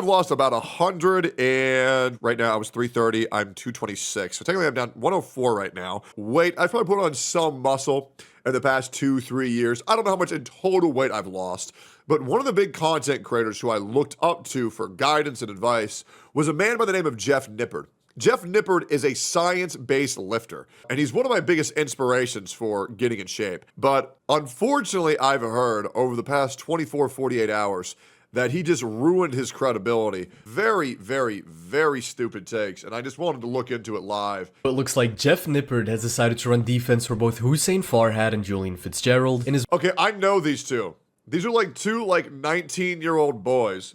I've lost about 100 and right now I was 330. I'm 226. So technically I'm down 104 right now. Weight, I've probably put on some muscle in the past 2-3 years. I don't know how much in total weight I've lost, but one of the big content creators who I looked up to for guidance and advice was a man by the name of Jeff Nippard. Jeff Nippard is a science-based lifter, and he's one of my biggest inspirations for getting in shape. But unfortunately, I've heard over the past 24, 48 hours that he just ruined his credibility. Very, very, very stupid takes, and I just wanted to look into it live. It looks like Jeff Nippard has decided to run defense for both Hussein Farhad and Julian Fitzgerald in his— Okay, I know these two. These are like two 19-year-old boys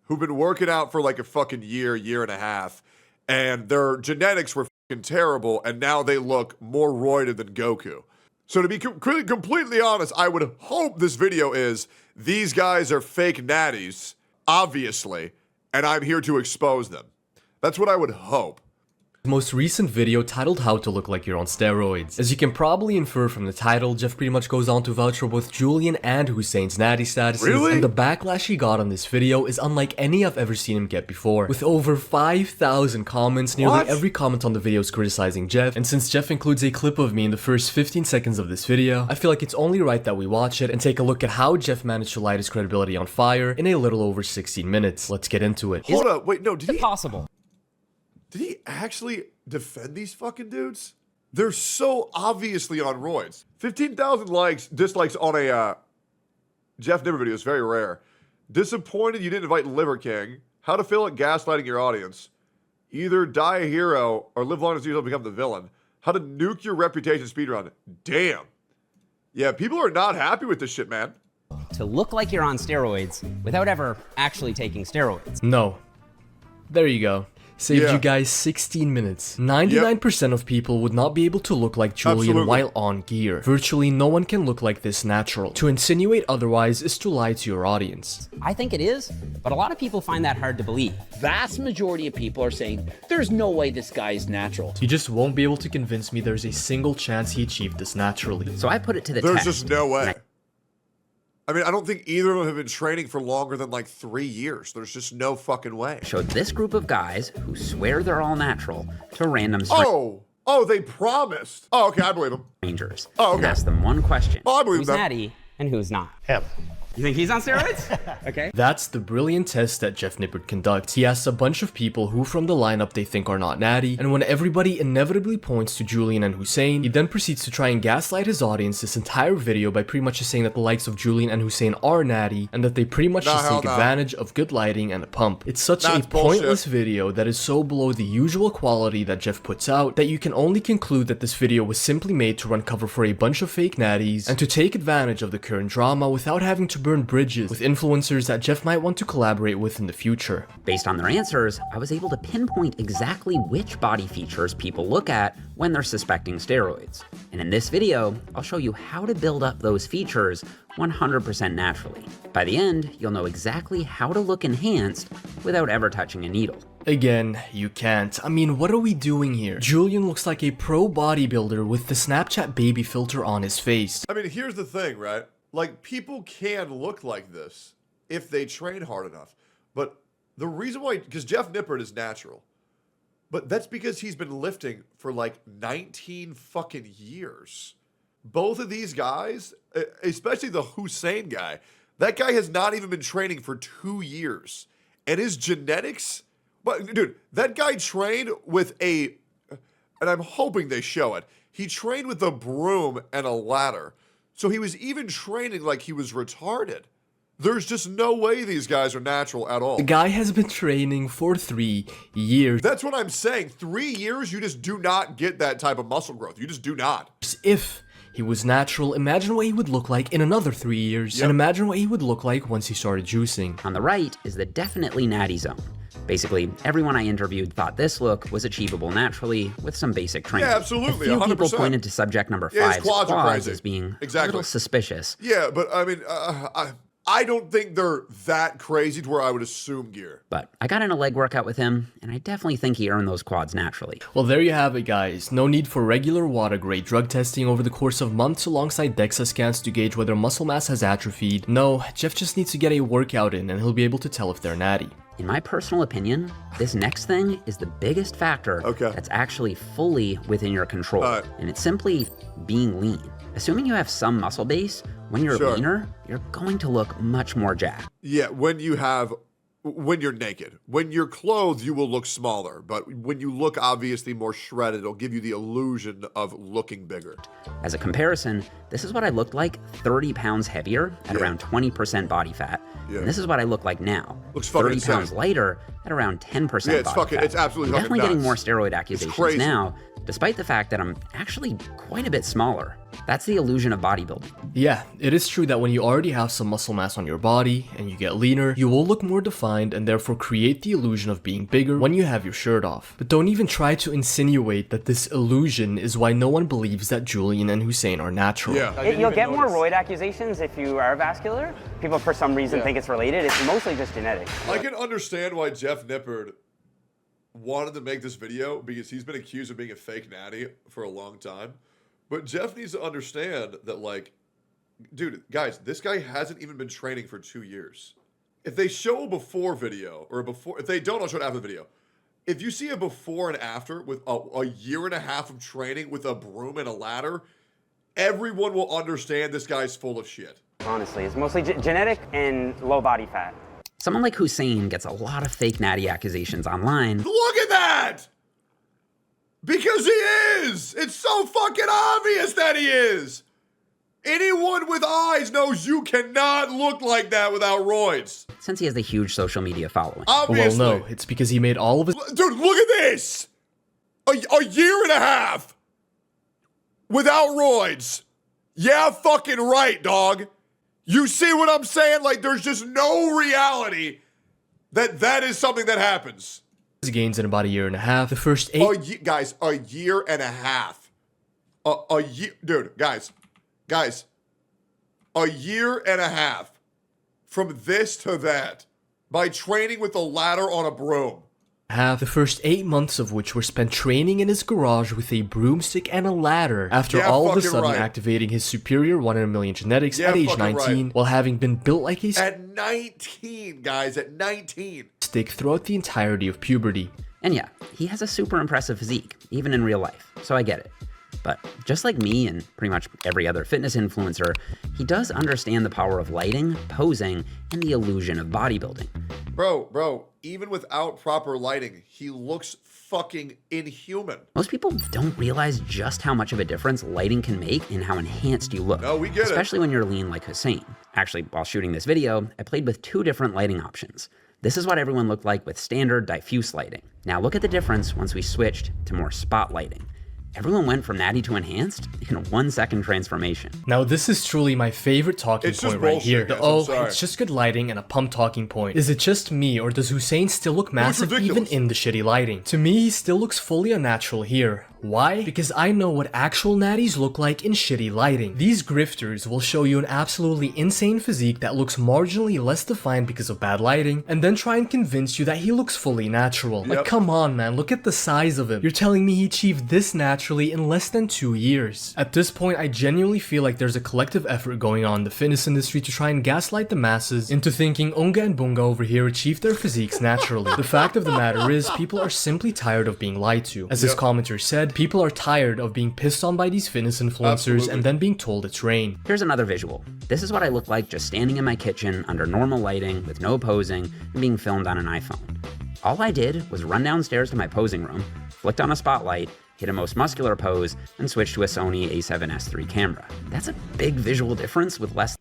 who've been working out for like a fucking year and a half, and their genetics were fucking terrible, and now they look more roided than Goku. So to be completely honest, I would hope this video is, these guys are fake natties, obviously, and I'm here to expose them. That's what I would hope. most recent video titled How to Look Like You're on Steroids. As you can probably infer from the title, Jeff pretty much goes on to vouch for both Julian and Hussein's natty statuses, really? And the backlash he got on this video is unlike any I've ever seen him get before. With over 5,000 comments, nearly every comment on the video is criticizing Jeff, and since Jeff includes a clip of me in the first 15 seconds of this video, I feel like it's only right that we watch it and take a look at how Jeff managed to light his credibility on fire in a little over 16 minutes. Let's get into it. Hold up, wait, no, did he— Possible. Did he actually defend these fucking dudes? They're so obviously on roids. 15,000 dislikes on a Jeff Nippard video is very rare. Disappointed you didn't invite Liver King. How to fail at gaslighting your audience. Either die a hero or live long as you become the villain. How to nuke your reputation speedrun. Damn. Yeah, people are not happy with this shit, man. To look like you're on steroids without ever actually taking steroids. No. There you go. Saved you guys 16 minutes. 99% of people would not be able to look like Julian while on gear. Virtually no one can look like this natural. To insinuate otherwise is to lie to your audience. I think it is, but a lot of people find that hard to believe. Vast majority of people are saying, there's no way this guy is natural. You just won't be able to convince me there's a single chance he achieved this naturally. So I put it to the test. There's just no way. I mean, I don't think either of them have been training for longer than like 3 years. There's just no fucking way. Showed this group of guys who swear they're all natural to random Oh, they promised. Oh, okay, I believe them. strangers. Oh, okay. And ask them one question. Oh, I believe who's that. natty and who's not? Him. You think he's on steroids? Okay. That's the brilliant test that Jeff Nippard conducts. He asks a bunch of people who from the lineup they think are not natty, and when everybody inevitably points to Julian and Hussein, he then proceeds to try and gaslight his audience this entire video by pretty much just saying that the likes of Julian and Hussein are natty, and that they pretty much just take advantage of good lighting and a pump. It's such a pointless video that is so below the usual quality that Jeff puts out that you can only conclude that this video was simply made to run cover for a bunch of fake natties and to take advantage of the current drama without having to burn bridges with influencers that Jeff might want to collaborate with in the future. Based on their answers, I was able to pinpoint exactly which body features people look at when they're suspecting steroids. And in this video, I'll show you how to build up those features 100% naturally. By the end, you'll know exactly how to look enhanced without ever touching a needle. Again, you can't. I mean, what are we doing here? Julian looks like a pro bodybuilder with the Snapchat baby filter on his face. I mean, here's the thing, right? Like, people can look like this if they train hard enough. But the reason why, because Jeff Nippard is natural. But that's because he's been lifting for like 19 fucking years. Both of these guys, especially the Hussein guy, that guy has not even been training for 2 years. And his genetics, but dude, that guy trained with and I'm hoping they show it, he trained with a broom and a ladder. So he was even training like he was retarded. There's just no way these guys are natural at all. The guy has been training for 3 years. That's what I'm saying. 3 years, you just do not get that type of muscle growth. You just do not. If he was natural, imagine what he would look like in another 3 years. And imagine what he would look like once he started juicing. On the right is the definitely natty zone. Basically, everyone I interviewed thought this look was achievable naturally with some basic training. Yeah, absolutely, 100%. A few people pointed to subject number 5's quads as being a little suspicious. Yeah, but I mean, I don't think they're that crazy to where I would assume gear. But I got in a leg workout with him, and I definitely think he earned those quads naturally. Well, there you have it, guys. No need for regular water-grade drug testing over the course of months alongside DEXA scans to gauge whether muscle mass has atrophied. No, Jeff just needs to get a workout in and he'll be able to tell if they're natty. In my personal opinion, this next thing is the biggest factor that's actually fully within your control. And it's simply being lean. Assuming you have some muscle base, when you're leaner, you're going to look much more jacked. Yeah, when you're naked. When you're clothed, you will look smaller. But when you look obviously more shredded, it'll give you the illusion of looking bigger. As a comparison, this is what I looked like 30 pounds heavier at around 20% body fat. And this is what I look like now. Looks fucking 30 insane. pounds lighter at around 10% body fat. It's absolutely I'm fucking definitely getting nuts. more steroid accusations now, despite the fact that I'm actually quite a bit smaller. That's the illusion of bodybuilding. Yeah, it is true that when you already have some muscle mass on your body and you get leaner, you will look more defined and therefore create the illusion of being bigger when you have your shirt off. But don't even try to insinuate that this illusion is why no one believes that Julian and Hussein are natural. You'll get more roid accusations if you are vascular. People for some reason think it's related. It's mostly just genetic. I can understand why Jeff Nippard wanted to make this video because he's been accused of being a fake natty for a long time. But Jeff needs to understand that, like, dude, guys, this guy hasn't even been training for 2 years. If they show a before video, or if they don't, I'll show it after the video. If you see a before and after with a year and a half of training with a broom and a ladder, everyone will understand this guy's full of shit. Honestly, it's mostly genetic and low body fat. Someone like Hussein gets a lot of fake natty accusations online. Look at that! Because he is! It's so fucking obvious that he is! Anyone with eyes knows you cannot look like that without roids. Since he has a huge social media following. Obviously. Well, no, it's because he made all of his— Dude, look at this! A year and a half without roids. Yeah, fucking right, dog. You see what I'm saying? Like, there's just no reality that that is something that happens. gains in about a year and a half. The first 8— guys, a year and a half. A year, dude, guys, a year and a half from this to that by training with a ladder on a broom. The first 8 months of which were spent training in his garage with a broomstick and a ladder after all of a sudden activating his superior 1 in a million genetics at age 19 while having been built like a at 19, guys, at 19. Stick throughout the entirety of puberty. And yeah, he has a super impressive physique, even in real life, so I get it. But just like me and pretty much every other fitness influencer, he does understand the power of lighting, posing, and the illusion of bodybuilding. Bro, even without proper lighting, he looks fucking inhuman. Most people don't realize just how much of a difference lighting can make in how enhanced you look. No, we get it. Especially when you're lean like Hussein. Actually, while shooting this video, I played with 2 different lighting options. This is what everyone looked like with standard diffuse lighting. Now look at the difference once we switched to more spot lighting. Everyone went from natty to enhanced in a 1-second transformation. Now this is truly my favorite talking point right here. It's just good lighting and a pump talking point. Is it just me, or does Hussein still look massive even in the shitty lighting? To me, he still looks fully unnatural here. Why? Because I know what actual natties look like in shitty lighting. These grifters will show you an absolutely insane physique that looks marginally less defined because of bad lighting, and then try and convince you that he looks fully natural. Like, come on, man, look at the size of him. You're telling me he achieved this naturally in less than 2 years. At this point, I genuinely feel like there's a collective effort going on in the fitness industry to try and gaslight the masses into thinking Unga and Bunga over here achieved their physiques naturally. The fact of the matter is, people are simply tired of being lied to. As this commenter said, people are tired of being pissed on by these fitness influencers and then being told it's rain. Here's another visual. This is what I look like just standing in my kitchen under normal lighting with no posing and being filmed on an iPhone. All I did was run downstairs to my posing room, flicked on a spotlight, hit a most muscular pose, and switch to a Sony a7S III camera. That's a big visual difference with less.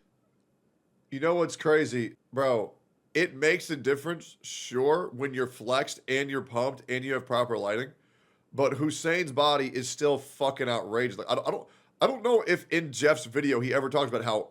You know what's crazy? Bro, it makes a difference, sure, when you're flexed and you're pumped and you have proper lighting. But Hussein's body is still fucking outrageous. Like, I don't know if in Jeff's video he ever talks about how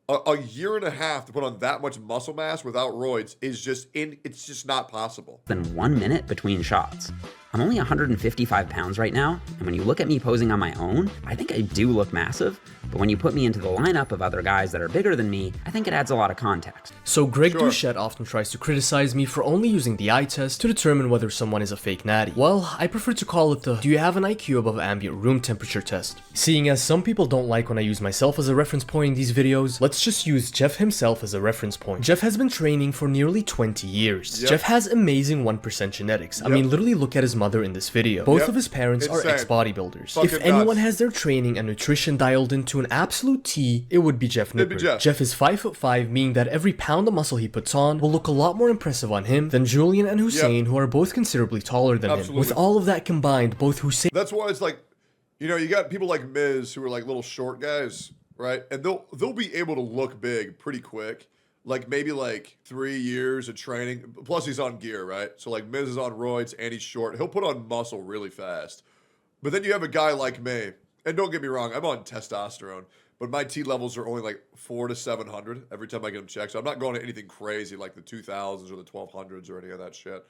a year and a half to put on that much muscle mass without roids is just it's just not possible. Than 1 minute between shots. I'm only 155 pounds right now, and when you look at me posing on my own, I think I do look massive, but when you put me into the lineup of other guys that are bigger than me, I think it adds a lot of context. So Greg Doucette often tries to criticize me for only using the eye test to determine whether someone is a fake natty. Well, I prefer to call it the "do you have an IQ above ambient room temperature" test. Seeing as some people don't like when I use myself as a reference point in these videos, let's just use Jeff himself as a reference point. Jeff has been training for nearly 20 years. Jeff has amazing 1% genetics. I mean, literally look at his mother in this video. Both of his parents are ex-bodybuilders. If anyone has their training and nutrition dialed into an absolute T, it would be Jeff Nippard. Jeff is 5'5", meaning that every pound of muscle he puts on will look a lot more impressive on him than Julian and Hussein, who are both considerably taller than him. With all of that combined, both Hussein... That's why it's like, you know, you got people like Miz who are like little short guys, right? And they'll be able to look big pretty quick. Like maybe like 3 years of training. Plus he's on gear, right? So like Miz is on roids and he's short. He'll put on muscle really fast. But then you have a guy like me. And don't get me wrong, I'm on testosterone. But my T levels are only like 400 to 700 every time I get them checked. So I'm not going to anything crazy like the 2000s or the 1200s or any of that shit.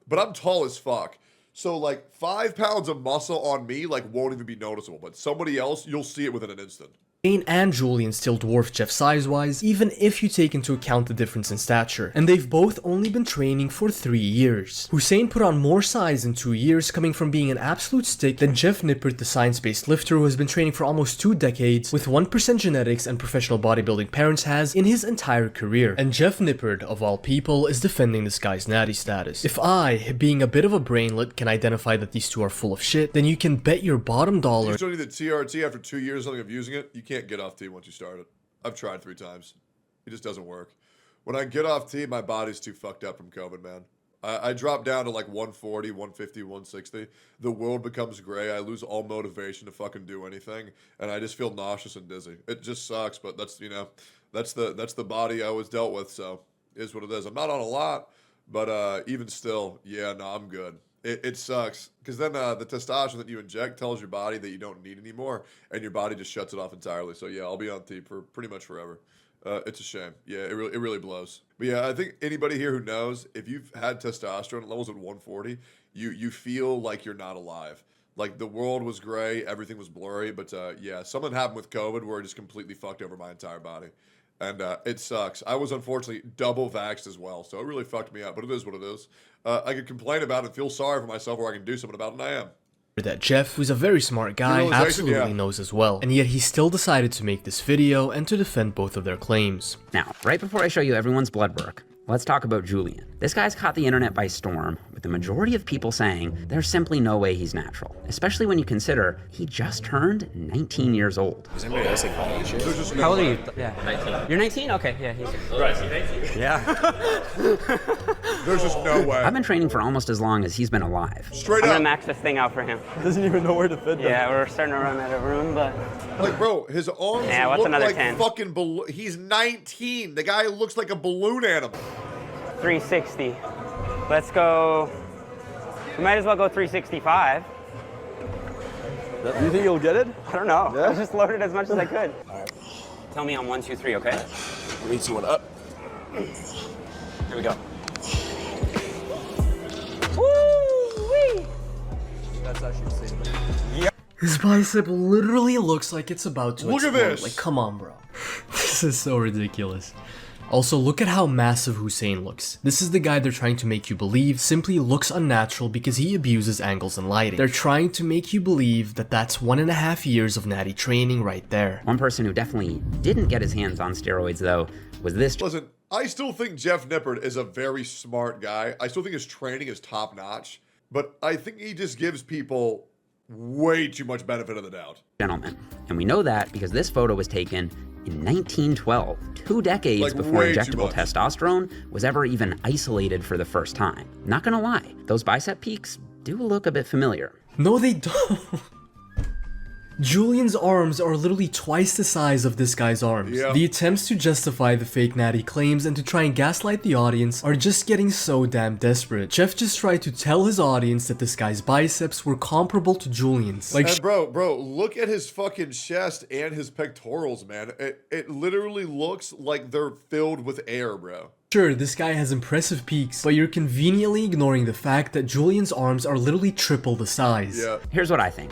But I'm tall as fuck. So like 5 pounds of muscle on me like won't even be noticeable. But somebody else, you'll see it within an instant. and Julian still dwarf Jeff size-wise, even if you take into account the difference in stature, and they've both only been training for 3 years. Hussein put on more size in 2 years, coming from being an absolute stick, than Jeff Nippard, the science-based lifter who has been training for almost 2 decades, with 1% genetics and professional bodybuilding parents, has in his entire career. And Jeff Nippard, of all people, is defending this guy's natty status. If I, being a bit of a brainlet, can identify that these two are full of shit, then you can bet your bottom dollar. You still need the TRT after 2 years of using it. You can't get off T once you start it. I've tried 3 times. It just doesn't work. When I get off T, my body's too fucked up from COVID, man. I drop down to like 140, 150, 160. The world becomes gray. I lose all motivation to fucking do anything, and I just feel nauseous and dizzy. It just sucks, but that's, you know, that's the body I was dealt with, so it is what it is. I'm not on a lot, but even still, yeah, no, I'm good. It sucks, because then the testosterone that you inject tells your body that you don't need anymore, and your body just shuts it off entirely. So yeah, I'll be on T for pretty much forever. It's a shame. Yeah, it really blows. But yeah, I think anybody here who knows, if you've had testosterone levels at 140, you feel like you're not alive. Like the world was gray, everything was blurry, but yeah, something happened with COVID where it just completely fucked over my entire body. And it sucks. I was unfortunately double vaxxed as well, so it really fucked me up, but it is what it is. I could complain about it and feel sorry for myself, or I can do something about it, and I am. That Jeff, who's a very smart guy, absolutely knows as well, and yet he still decided to make this video and to defend both of their claims. Now, right before I show you everyone's blood work, let's talk about Julian. This guy's caught the internet by storm, with the majority of people saying there's simply no way he's natural, especially when you consider he just turned 19 years old. Is anybody else like my age? How old are you? Yeah. 19. You're 19? Okay, yeah. Right, yeah. There's just no way. I've been training for almost as long as he's been alive. Straight I'm up. gonna max this thing out for him. Doesn't even know where to fit them. Yeah, we're starting to run out of room, but... Like, bro, his arms what's look another like 10? fucking balloon. He's 19. The guy looks like a balloon animal. 360. Let's go... We might as well go 365. You think you'll get it? I don't know. Yeah? I just loaded as much as I could. All right. Tell me on 1, 2, 3, okay? 3, 2, 1, up. Here we go. Woo-wee! That's actually insane. His bicep literally looks like it's about to Look at explode. this. Like, come on, bro. This is so ridiculous. Also, look at how massive Hussein looks. This is the guy they're trying to make you believe simply looks unnatural because he abuses angles and lighting. They're trying to make you believe that that's 1.5 years of natty training right there. One person who definitely didn't get his hands on steroids, though, was this. Listen, I still think Jeff Nippard is a very smart guy. I still think his training is top notch, but I think he just gives people way too much benefit of the doubt. Gentleman. And we know that because this photo was taken in 1912, 2 decades Like, before way too injectable much. testosterone was ever even isolated for the first time. Not gonna lie, those bicep peaks do look a bit familiar. No, they don't. Julian's arms are literally twice the size of this guy's arms. Yeah. The attempts to justify the fake natty claims and to try and gaslight the audience are just getting so damn desperate. Jeff just tried to tell his audience that this guy's biceps were comparable to Julian's. Like, And bro, look at his fucking chest and his pectorals, man. It literally looks like they're filled with air, bro. Sure, this guy has impressive peaks, but you're conveniently ignoring the fact that Julian's arms are literally triple the size. Yeah. Here's what I think.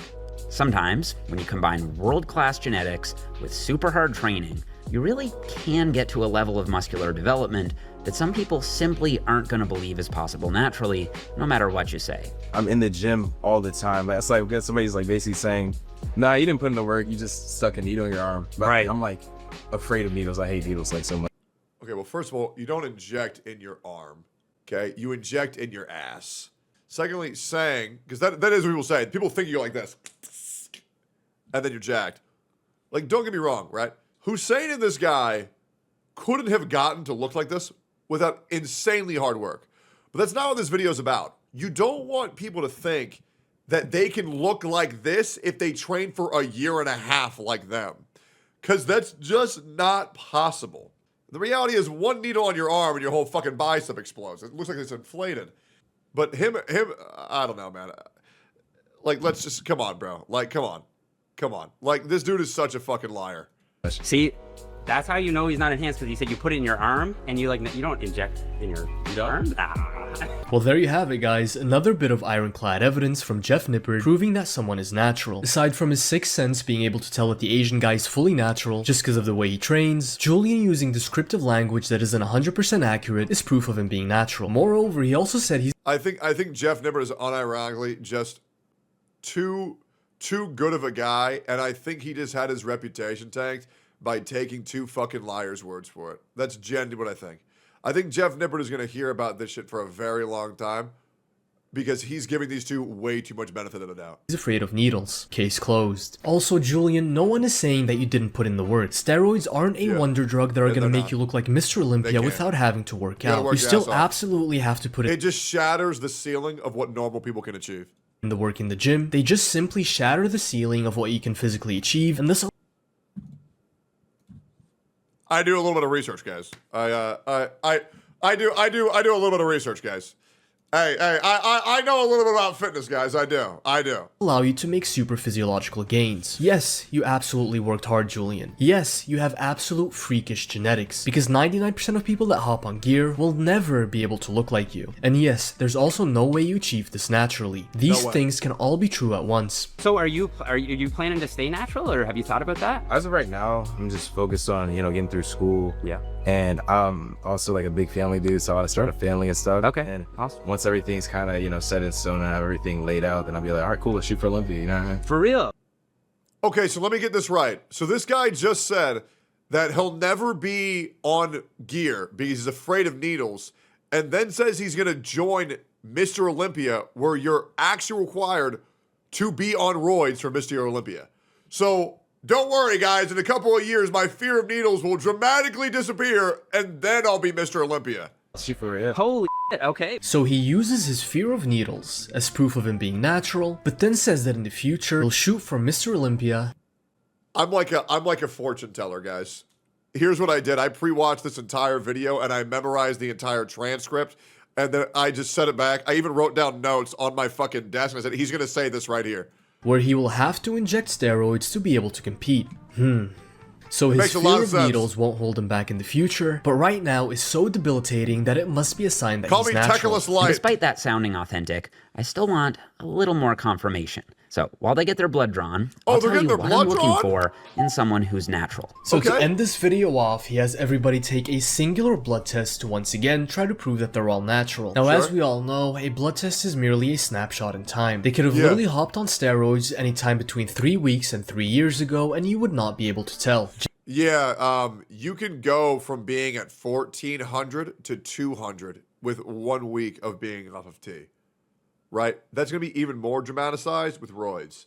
Sometimes, when you combine world-class genetics with super hard training, you really can get to a level of muscular development that some people simply aren't going to believe is possible naturally, no matter what you say. I'm in the gym all the time. It's like when somebody's like basically saying, nah, you didn't put in the work, you just stuck a needle in your arm. But Right. I'm like afraid of needles. I hate needles like so much. Okay, well, first of all, you don't inject in your arm, okay? You inject in your ass. Secondly, saying, because that is what people say. People think you go like this, and then you're jacked. Like, don't get me wrong, right? Hussein and this guy couldn't have gotten to look like this without insanely hard work. But that's not what this video is about. You don't want people to think that they can look like this if they train for a year and a half like them. Because that's just not possible. The reality is one needle on your arm and your whole fucking bicep explodes. It looks like it's inflated. But him, I don't know, man. Like, let's just, come on, bro. Like, come on. Like, this dude is such a fucking liar. See, that's how you know he's not enhanced, because you said you put it in your arm and you don't inject in your arm. Well, there you have it, guys. Another bit of ironclad evidence from Jeff Nippard proving that someone is natural. Aside from his sixth sense being able to tell that the Asian guy is fully natural just because of the way he trains, Julian using descriptive language that isn't 100% accurate is proof of him being natural. Moreover, he also said he's I think Jeff Nippard is unironically just too good of a guy, and I think he just had his reputation tanked by taking two fucking liars' words for it. That's genuinely what I think. I think Jeff Nippard is going to hear about this shit for a very long time because he's giving these two way too much benefit of the doubt. afraid of needles. Case closed. Also, Julian, no one is saying that you didn't put in the work. Steroids aren't a wonder drug that are Yeah, going to they're make not. you look like Mr. Olympia can't. without having to work You gotta out. work You your still ass off. absolutely have to put It it just shatters the ceiling of what normal people can achieve. in the work in the gym. They just simply shatter the ceiling of what you can physically achieve, and this I do a little bit of research, guys. I do a little bit of research, guys. Hey, I know a little bit about fitness, guys. I do. allow you to make super physiological gains. Yes, you absolutely worked hard, Julian. Yes, you have absolute freakish genetics, because 99% of people that hop on gear will never be able to look like you. And yes, there's also no way you achieve this naturally. These way. things can all be true at once. So are you planning to stay natural, or have you thought about that? As of right now, I'm just focused on, getting through school. Yeah. And I'm also like a big family dude, so I start a family and stuff. Okay, And awesome. once everything's kind of, set in stone and I have everything laid out, then I'll be like, all right, cool, let's shoot for Olympia, you know what I mean? For real? Okay, so let me get this right. So this guy just said that he'll never be on gear because he's afraid of needles, and then says he's going to join Mr. Olympia, where you're actually required to be on roids for Mr. Olympia. So don't worry, guys. In a couple of years, my fear of needles will dramatically disappear, and then I'll be Mr. Olympia. Let's shoot for it. Holy shit, okay. So he uses his fear of needles as proof of him being natural, but then says that in the future he'll shoot for Mr. Olympia. I'm like a fortune teller, guys. Here's what I did. I pre-watched this entire video, and I memorized the entire transcript, and then I just set it back. I even wrote down notes on my fucking desk, and I said, he's going to say this right here. Where he will have to inject steroids to be able to compete. So his Makes a lot fear of of sense. needles won't hold him back in the future, but right now is so debilitating that it must be a sign that Call he's me natural. Techless And Light. despite that sounding authentic, I still want a little more confirmation. So while they get their blood drawn, I'll they're tell you getting their what blood I'm looking drawn? for in someone who's natural. So to Okay. end this video off, he has everybody take a singular blood test to once again try to prove that they're all natural. Now, as Sure. we all know, a blood test is merely a snapshot in time. They could have Yeah. literally hopped on steroids anytime between 3 weeks and 3 years ago, and you would not be able to tell. Yeah, you can go from being at 1,400 to 200 with 1 week of being off of T, right? That's going to be even more dramatized with roids.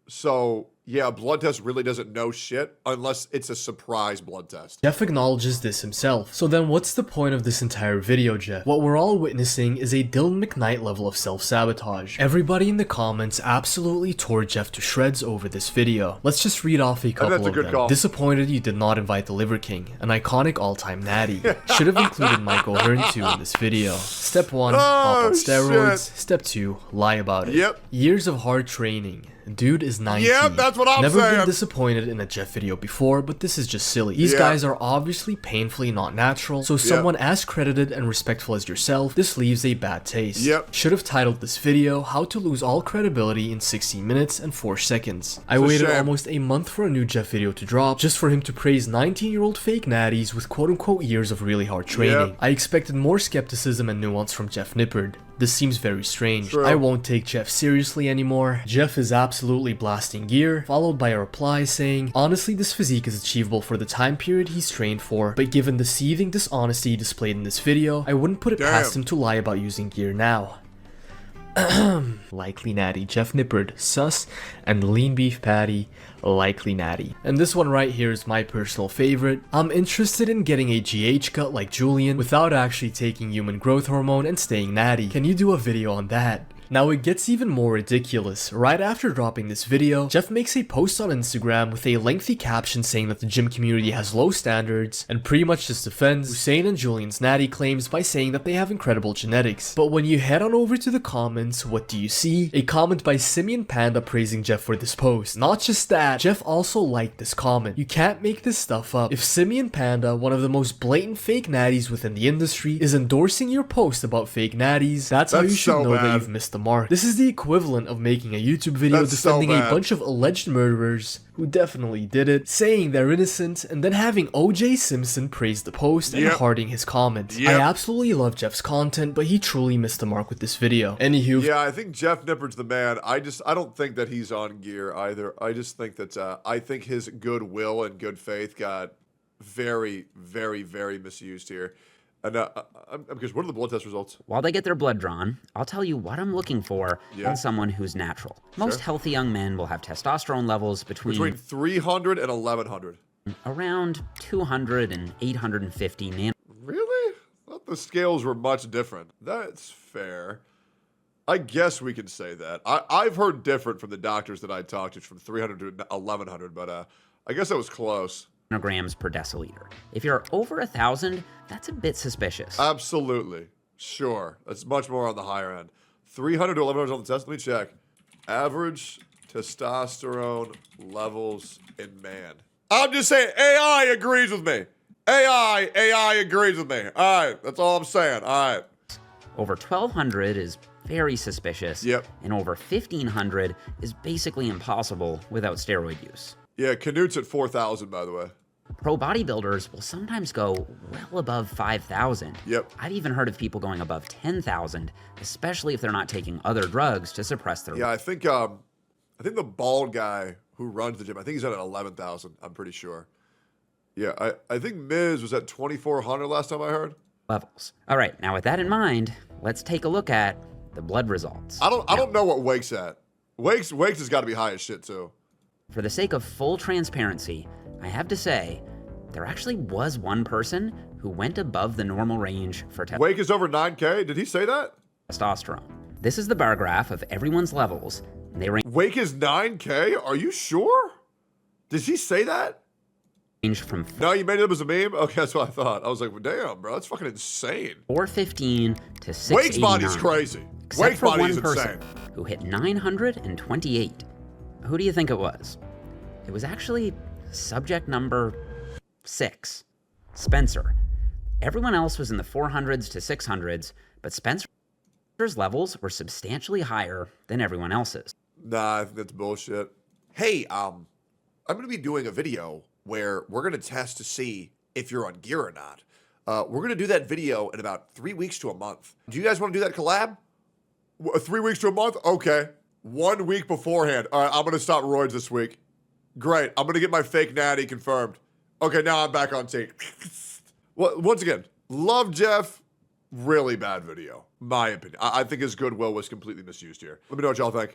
So, yeah, a blood test really doesn't know shit unless it's a surprise blood test. Jeff acknowledges this himself. So then what's the point of this entire video, Jeff? What we're all witnessing is a Dylan McKnight level of self-sabotage. Everybody in the comments absolutely tore Jeff to shreds over this video. Let's just read off a couple that's a of good them. call. Disappointed you did not invite the Liver King, an iconic all-time natty. Should have included Mike O'Hearn too in this video. Step 1, hop on steroids. shit. Step 2, lie about it. Yep. Years of hard training. Dude is 19. Yep, that's what I'm Never saying. been disappointed in a Jeff video before, but this is just silly. These Yeah. guys are obviously painfully not natural, so someone as credited and respectful as yourself, this leaves a bad taste. Yep. Should have titled this video, How to Lose All Credibility in 16 Minutes and 4 Seconds. I It's a waited shame. almost a month for a new Jeff video to drop, just for him to praise 19-year-old fake natties with quote-unquote years of really hard training. Yep. I expected more skepticism and nuance from Jeff Nippard. This seems very strange. True. I won't take Jeff seriously anymore. Jeff is absolutely blasting gear, followed by a reply saying, honestly this physique is achievable for the time period he's trained for, but given the seething dishonesty displayed in this video, I wouldn't put it past him to lie about using gear now. Likely natty Jeff Nippard, sus, and lean beef patty, likely natty. And this one right here is my personal favorite. I'm interested in getting a GH cut like Julian without actually taking human growth hormone and staying natty. Can you do a video on that? Now it gets even more ridiculous. Right after dropping this video, Jeff makes a post on Instagram with a lengthy caption saying that the gym community has low standards, and pretty much just defends Hussein and Julian's natty claims by saying that they have incredible genetics. But when you head on over to the comments, what do you see? A comment by Simian Panda praising Jeff for this post. Not just that, Jeff also liked this comment. You can't make this stuff up. If Simian Panda, one of the most blatant fake natties within the industry, is endorsing your post about fake natties, that's how you That's should so know that bad. you've missed the mark. This is the equivalent of making a YouTube video That's so defending a bad. bunch of alleged murderers who definitely did it, saying they're innocent, and then having OJ Simpson praise the post and Yep. hearting his comment. Yep. I absolutely love Jeff's content, but he truly missed the mark with this video. Anywho, Yeah, I think Jeff Nippard's the man. I don't think that he's on gear either. I just think that I think his goodwill and good faith got very, very, very misused here. And I'm curious, what are the blood test results? While they get their blood drawn, I'll tell you what I'm looking for Yeah. in someone who's natural. Most healthy young men will have testosterone levels Between 300 and 1100. around 200 and 850 nanometers. Really? I thought the scales were much different. That's fair. I guess we can say that. I've heard different from the doctors that I talked to, from 300 to 1100, but I guess that was close. Nanograms per deciliter. If you're over 1,000, that's a bit suspicious. Absolutely. Sure. That's much more on the higher end. 300 to 1100 on the test. Let me check. Average testosterone levels in man. I'm just saying, AI agrees with me. AI agrees with me. All right. That's all I'm saying. All right. Over 1,200 is very suspicious. Yep. And over 1,500 is basically impossible without steroid use. Yeah, Canute's at 4,000, by the way. Pro bodybuilders will sometimes go well above 5,000. Yep. I've even heard of people going above 10,000, especially if they're not taking other drugs to suppress their Yeah, I think the bald guy who runs the gym, I think he's at 11,000. I'm pretty sure. Yeah, I think Miz was at 2,400 last time I heard. levels. All right, now with that in mind, let's take a look at the blood results. I don't know what Wake's at. Wake's has got to be high as shit too. For the sake of full transparency, I have to say, there actually was one person who went above the normal range for Wake is over 9K. Did he say that? testosterone. This is the bar graph of everyone's levels, and they Wake is 9K? Are you sure? Did he say that? range from No, you made it up as a meme? Okay, that's what I thought. I was like, well, damn, bro, that's fucking insane. 415 to 689. Wake's body's crazy. Except Wake's for body one is person insane. who hit 928. Who do you think it was? It was actually subject number 6, Spencer. Everyone else was in the 400s to 600s, but Spencer's levels were substantially higher than everyone else's. Nah, I think that's bullshit. Hey, I'm gonna be doing a video where we're gonna test to see if you're on gear or not. We're gonna do that video in about 3 weeks to a month. Do you guys want to do that collab? 3 weeks to a month? Okay. 1 week beforehand. All right, I'm gonna stop roids this week. Great. I'm gonna get my fake natty confirmed. Okay, now I'm back on tape. Well, once again, love Jeff. Really bad video, my opinion. I think his goodwill was completely misused here. Let me know what y'all think.